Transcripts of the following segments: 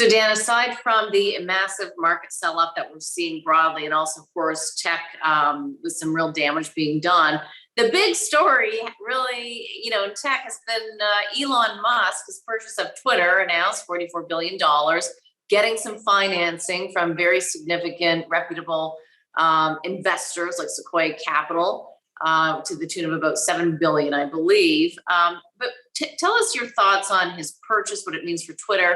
So Dan, aside from the massive market sell-off that we're seeing broadly, and also, of course, tech with some real damage being done, the big story really, in tech has been Elon Musk, his purchase of Twitter, announced $44 billion, getting some financing from very significant, reputable investors like Sequoia Capital to the tune of about $7 billion, I believe. But tell us your thoughts on his purchase, what it means for Twitter,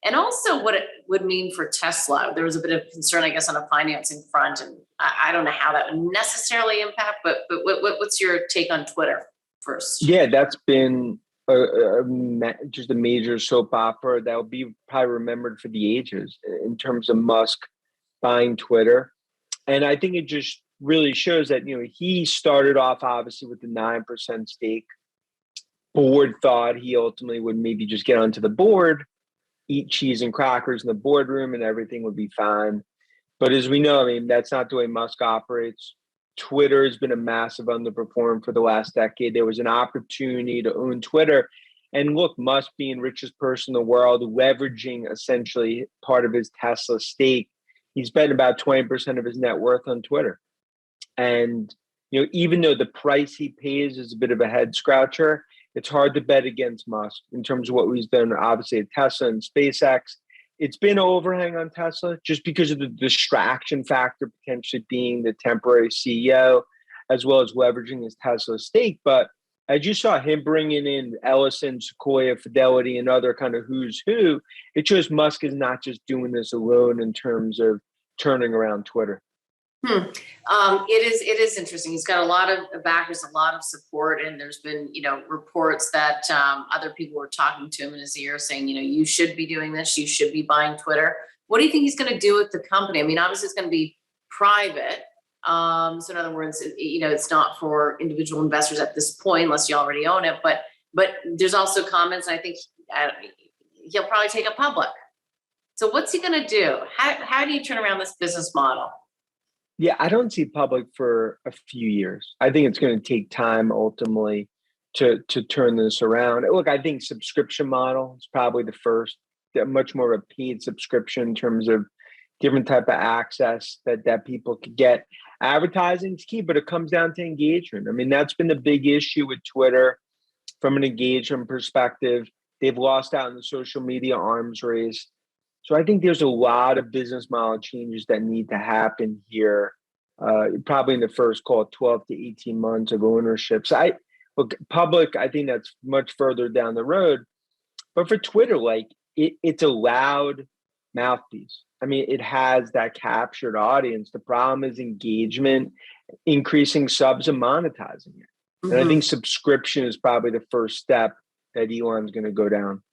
and also what it would mean for Tesla. There was a bit of concern, I guess, on a financing front, and I don't know how that would necessarily impact, but what's your take on Twitter first? Yeah, that's been just a major soap opera that will be probably remembered for the ages in terms of Musk buying Twitter. And I think it just really shows that, he started off obviously with the 9% stake. Board thought he ultimately would maybe just get onto the board, eat cheese and crackers in the boardroom, and everything would be fine. But as we know, that's not the way Musk operates. Twitter has been a massive underperformer for the last decade. There was an opportunity to own Twitter. And look, Musk being richest person in the world, leveraging essentially part of his Tesla stake, he's spent about 20% of his net worth on Twitter. And, even though the price he pays is a bit of a head scratcher, it's hard to bet against Musk in terms of what he's done, obviously, at Tesla and SpaceX. It's been an overhang on Tesla just because of the distraction factor potentially being the temporary CEO, as well as leveraging his Tesla stake. But as you saw him bringing in Ellison, Sequoia, Fidelity, and other kind of who's who, it shows Musk is not just doing this alone in terms of turning around Twitter. It is interesting. He's got a lot of backers, a lot of support, and there's been, reports that other people were talking to him in his ear saying, you should be doing this, you should be buying Twitter. What do you think he's going to do with the company? Obviously it's going to be private. So in other words, it's not for individual investors at this point, unless you already own it. But there's also comments, and I think he'll probably take it public. So what's he going to do? How do you turn around this business model? Yeah, I don't see public for a few years. I think it's going to take time ultimately to turn this around. Look, I think subscription model is probably the first, much more of a paid subscription in terms of different type of access that people could get. Advertising is key, but it comes down to engagement. That's been the big issue with Twitter from an engagement perspective. They've lost out in the social media arms race. So I think there's a lot of business model changes that need to happen here, probably in the first, 12 to 18 months of ownership. So public, I think that's much further down the road. But for Twitter, it's a loud mouthpiece. It has that captured audience. The problem is engagement, increasing subs and monetizing it. Mm-hmm. And I think subscription is probably the first step that Elon's going to go down.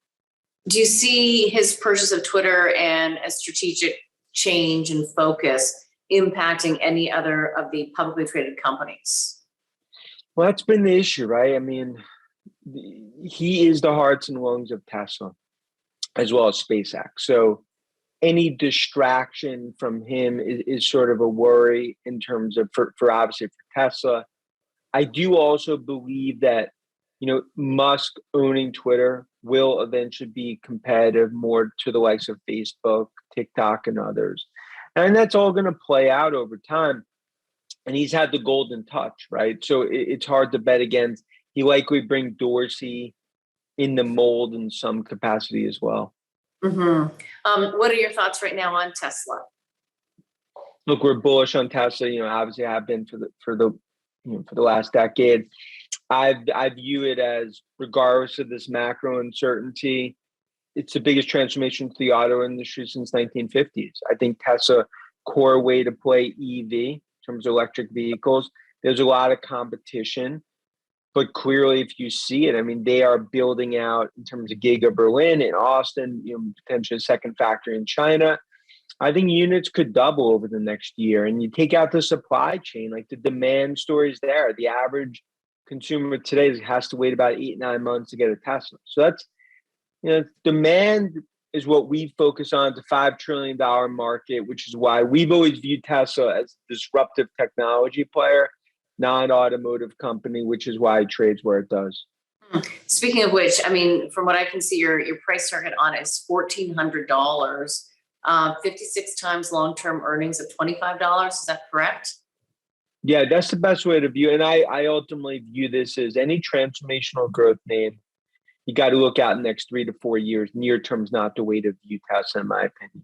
Do you see his purchase of Twitter and a strategic change and focus impacting any other of the publicly traded companies? Well, that's been the issue, right? He is the hearts and lungs of Tesla, as well as SpaceX. So any distraction from him is sort of a worry in terms of, for obviously for Tesla. I do also believe that, Musk owning Twitter will eventually be competitive more to the likes of Facebook, TikTok, and others. And that's all going to play out over time. And he's had the golden touch, right? So it's hard to bet against. He likely bring Dorsey in the mold in some capacity as well. Mm-hmm. What are your thoughts right now on Tesla? Look, we're bullish on Tesla. Obviously have been for the last decade. I view it as, regardless of this macro uncertainty, it's the biggest transformation to the auto industry since 1950s. I think Tesla core way to play EV in terms of electric vehicles. There's a lot of competition, but clearly, if you see it, they are building out in terms of Giga Berlin and Austin, potentially a second factory in China. I think units could double over the next year. And you take out the supply chain, the demand stories there. The average consumer today has to wait about 8-9 months to get a Tesla. So that's, demand is what we focus on. It's a $5 trillion market, which is why we've always viewed Tesla as a disruptive technology player, non-automotive company, which is why it trades where it does. Speaking of which, I mean, from what I can see, your price target on it is $1,400, 56 times long-term earnings of $25. Is that correct? Yeah, that's the best way to view it. And I ultimately view this as any transformational growth name. You got to look out next 3 to 4 years. Near term is not the way to view Tesla, in my opinion.